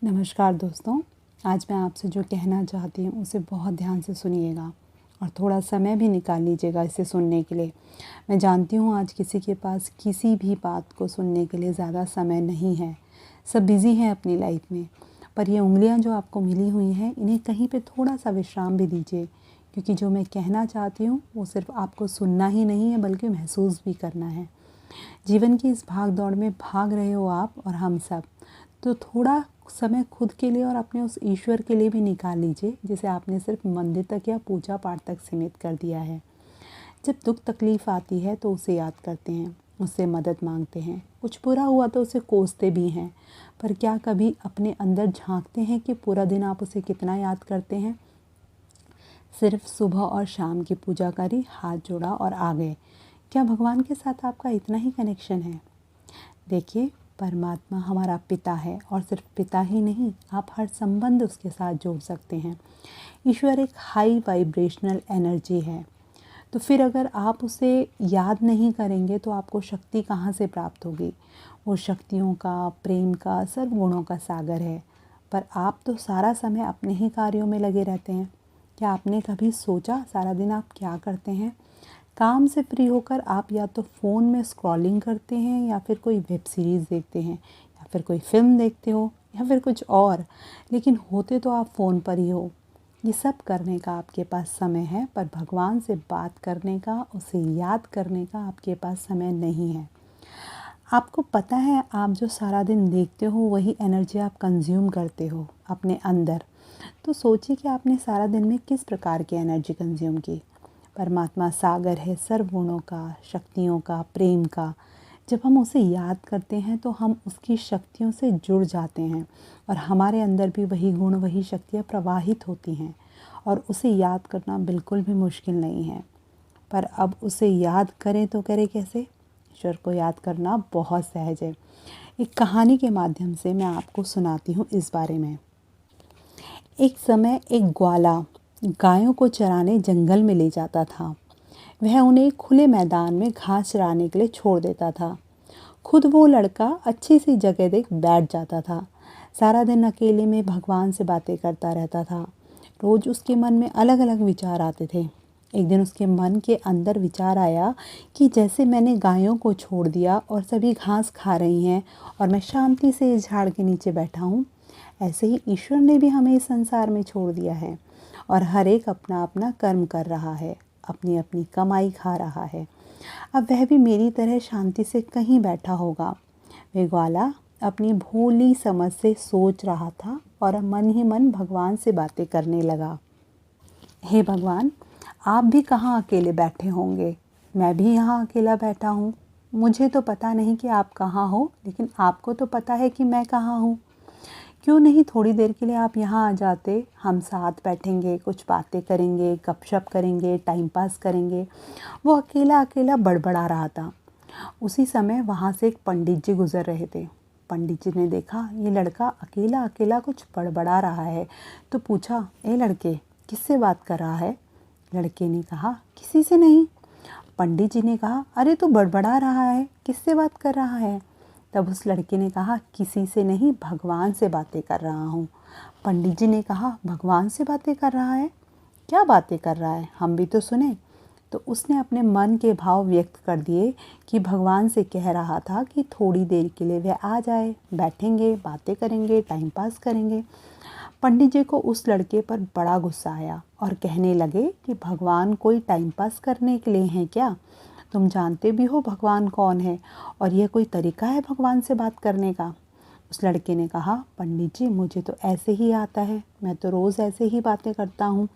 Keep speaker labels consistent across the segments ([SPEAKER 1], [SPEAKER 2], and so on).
[SPEAKER 1] नमस्कार दोस्तों। आज मैं आपसे जो कहना चाहती हूँ उसे बहुत ध्यान से सुनिएगा और थोड़ा समय भी निकाल लीजिएगा इसे सुनने के लिए। मैं जानती हूँ आज किसी के पास किसी भी बात को सुनने के लिए ज़्यादा समय नहीं है, सब बिज़ी हैं अपनी लाइफ में। पर ये उँगलियाँ जो आपको मिली हुई हैं इन्हें कहीं पे थोड़ा सा विश्राम भी दीजिए, क्योंकि जो मैं कहना चाहती हूँ वो सिर्फ आपको सुनना ही नहीं है बल्कि महसूस भी करना है। जीवन की इस भाग दौड़ में भाग रहे हो आप और हम सब, तो थोड़ा समय खुद के लिए और अपने उस ईश्वर के लिए भी निकाल लीजिए जिसे आपने सिर्फ मंदिर तक या पूजा पाठ तक सीमित कर दिया है। जब दुख तकलीफ़ आती है तो उसे याद करते हैं, उससे मदद मांगते हैं, कुछ बुरा हुआ तो उसे कोसते भी हैं। पर क्या कभी अपने अंदर झांकते हैं कि पूरा दिन आप उसे कितना याद करते हैं? सिर्फ सुबह और शाम की पूजा करी, हाथ जोड़ा और आ गए। क्या भगवान के साथ आपका इतना ही कनेक्शन है? देखिए, परमात्मा हमारा पिता है और सिर्फ पिता ही नहीं, आप हर संबंध उसके साथ जोड़ सकते हैं। ईश्वर एक हाई वाइब्रेशनल एनर्जी है, तो फिर अगर आप उसे याद नहीं करेंगे तो आपको शक्ति कहाँ से प्राप्त होगी? वो शक्तियों का, प्रेम का, सर्वगुणों का सागर है। पर आप तो सारा समय अपने ही कार्यों में लगे रहते हैं। क्या आपने कभी सोचा सारा दिन आप क्या करते हैं? काम से फ्री होकर आप या तो फ़ोन में स्क्रॉलिंग करते हैं या फिर कोई वेब सीरीज़ देखते हैं या फिर कोई फ़िल्म देखते हो या फिर कुछ और, लेकिन होते तो आप फ़ोन पर ही हो। ये सब करने का आपके पास समय है, पर भगवान से बात करने का, उसे याद करने का आपके पास समय नहीं है। आपको पता है, आप जो सारा दिन देखते हो वही एनर्जी आप कंज्यूम करते हो अपने अंदर। तो सोचिए कि आपने सारा दिन में किस प्रकार की एनर्जी कंज्यूम की। परमात्मा सागर है सर्वगुणों का, शक्तियों का, प्रेम का। जब हम उसे याद करते हैं तो हम उसकी शक्तियों से जुड़ जाते हैं और हमारे अंदर भी वही गुण, वही शक्तियाँ प्रवाहित होती हैं और उसे याद करना बिल्कुल भी मुश्किल नहीं है। पर अब उसे याद करें तो करें कैसे? ईश्वर को याद करना बहुत सहज है। एक कहानी के माध्यम से मैं आपको सुनाती हूँ इस बारे में। एक समय एक ग्वाला गायों को चराने जंगल में ले जाता था। वह उन्हें खुले मैदान में घास चराने के लिए छोड़ देता था। खुद वो लड़का अच्छी सी जगह देख बैठ जाता था। सारा दिन अकेले में भगवान से बातें करता रहता था। रोज उसके मन में अलग अलग विचार आते थे। एक दिन उसके मन के अंदर विचार आया कि जैसे मैंने गायों को छोड़ दिया और सभी घास खा रही हैं और मैं शांति से इस झाड़ के नीचे बैठा हूँ, ऐसे ही ईश्वर ने भी हमें इस संसार में छोड़ दिया है और हर एक अपना अपना कर्म कर रहा है, अपनी अपनी कमाई खा रहा है। अब वह भी मेरी तरह शांति से कहीं बैठा होगा। वह ग्वाला अपनी भोली समझ से सोच रहा था और मन ही मन भगवान से बातें करने लगा। हे भगवान, आप भी कहाँ अकेले बैठे होंगे? मैं भी यहाँ अकेला बैठा हूँ। मुझे तो पता नहीं कि आप कहाँ हो, लेकिन आपको तो पता है कि मैं कहाँ हूँ। क्यों नहीं थोड़ी देर के लिए आप यहाँ आ जाते? हम साथ बैठेंगे, कुछ बातें करेंगे, गपशप करेंगे, टाइम पास करेंगे। वो अकेला अकेला बड़बड़ा रहा था। उसी समय वहाँ से एक पंडित जी गुजर रहे थे। पंडित जी ने देखा ये लड़का अकेला अकेला कुछ बड़बड़ा रहा है, तो पूछा, ए लड़के, किससे बात कर रहा है? लड़के ने कहा, किसी से नहीं। पंडित जी ने कहा, अरे तू बड़बड़ा रहा है, किससे बात कर रहा है? तब उस लड़के ने कहा, किसी से नहीं, भगवान से बातें कर रहा हूँ। पंडित जी ने कहा, भगवान से बातें कर रहा है? क्या बातें कर रहा है, हम भी तो सुने। तो उसने अपने मन के भाव व्यक्त कर दिए कि भगवान से कह रहा था कि थोड़ी देर के लिए वह आ जाए, बैठेंगे, बातें करेंगे, टाइम पास करेंगे। पंडित जी को उस लड़के पर बड़ा गुस्सा आया और कहने लगे कि भगवान कोई टाइम पास करने के लिए हैं क्या? तुम जानते भी हो भगवान कौन है और यह कोई तरीका है भगवान से बात करने का? उस लड़के ने कहा, पंडित जी, मुझे तो ऐसे ही आता है, मैं तो रोज़ ऐसे ही बातें करता हूँ।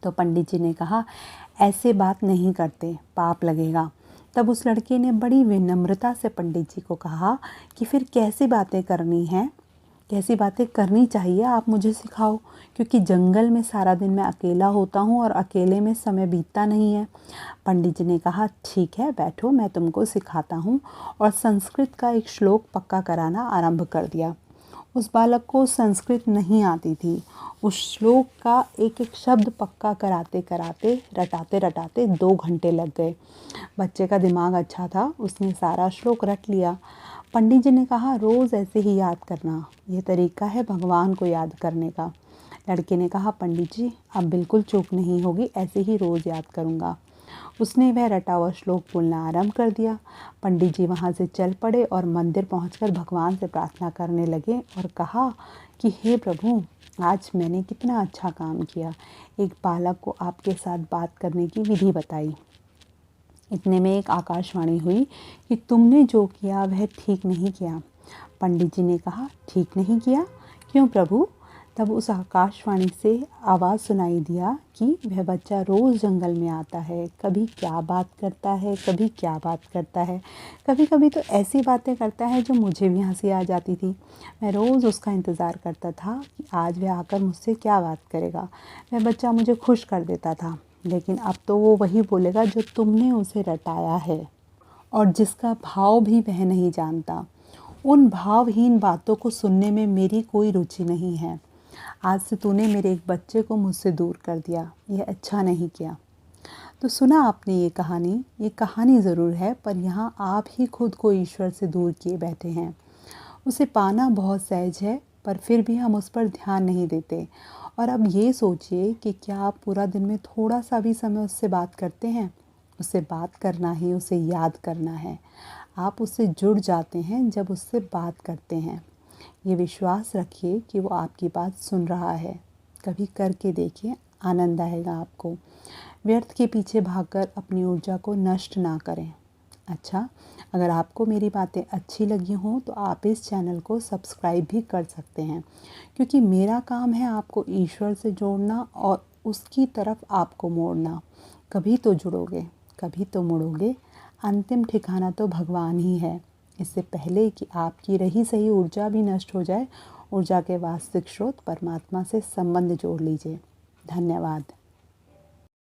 [SPEAKER 1] तो पंडित जी ने कहा, ऐसे बात नहीं करते, पाप लगेगा। तब उस लड़के ने बड़ी विनम्रता से पंडित जी को कहा कि फिर कैसी बातें करनी हैं, कैसी बातें करनी चाहिए, आप मुझे सिखाओ, क्योंकि जंगल में सारा दिन मैं अकेला होता हूँ और अकेले में समय बीतता नहीं है। पंडित जी ने कहा, ठीक है, बैठो, मैं तुमको सिखाता हूँ, और संस्कृत का एक श्लोक पक्का कराना आरंभ कर दिया। उस बालक को संस्कृत नहीं आती थी। उस श्लोक का एक एक शब्द पक्का कराते कराते, रटाते रटाते 2 घंटे लग गए। बच्चे का दिमाग अच्छा था, उसने सारा श्लोक रट लिया। पंडित जी ने कहा, रोज़ ऐसे ही याद करना, यह तरीका है भगवान को याद करने का। लड़के ने कहा, पंडित जी अब बिल्कुल चूक नहीं होगी, ऐसे ही रोज़ याद करूँगा। उसने वह रटा हुआ श्लोक बोलना आरंभ कर दिया। पंडित जी वहाँ से चल पड़े और मंदिर पहुंचकर भगवान से प्रार्थना करने लगे और कहा कि हे प्रभु, आज मैंने कितना अच्छा काम किया, एक बालक को आपके साथ बात करने की विधि बताई। इतने में एक आकाशवाणी हुई कि तुमने जो किया वह ठीक नहीं किया। पंडित जी ने कहा, ठीक नहीं किया? क्यों प्रभु? तब उस आकाशवाणी से आवाज़ सुनाई दिया कि वह बच्चा रोज़ जंगल में आता है, कभी क्या बात करता है, कभी क्या बात करता है, कभी कभी तो ऐसी बातें करता है जो मुझे भी हंसी आ जाती थी। मैं रोज़ उसका इंतज़ार करता था कि आज वह आकर मुझसे क्या बात करेगा। वह बच्चा मुझे खुश कर देता था, लेकिन अब तो वो वही बोलेगा जो तुमने उसे रटाया है और जिसका भाव भी वह नहीं जानता। उन भावहीन बातों को सुनने में मेरी कोई रुचि नहीं है। आज से तूने मेरे एक बच्चे को मुझसे दूर कर दिया, यह अच्छा नहीं किया। तो सुना आपने ये कहानी ज़रूर है, पर यहाँ आप ही खुद को ईश्वर से दूर किए बैठे हैं। उसे पाना बहुत सहज है, पर फिर भी हम उस पर ध्यान नहीं देते। और अब ये सोचिए कि क्या आप पूरा दिन में थोड़ा सा भी समय उससे बात करते हैं? उससे बात करना ही उसे याद करना है। आप उससे जुड़ जाते हैं जब उससे बात करते हैं। ये विश्वास रखिए कि वो आपकी बात सुन रहा है। कभी करके देखिए, आनंद आएगा आपको। व्यर्थ के पीछे भागकर अपनी ऊर्जा को नष्ट ना करें। अच्छा, अगर आपको मेरी बातें अच्छी लगी हों तो आप इस चैनल को सब्सक्राइब भी कर सकते हैं, क्योंकि मेरा काम है आपको ईश्वर से जोड़ना और उसकी तरफ आपको मोड़ना। कभी तो जुड़ोगे, कभी तो मुड़ोगे। अंतिम ठिकाना तो भगवान ही है। इससे पहले कि आपकी रही सही ऊर्जा भी नष्ट हो जाए, ऊर्जा के वास्तविक स्रोत परमात्मा से संबंध जोड़ लीजिए। धन्यवाद।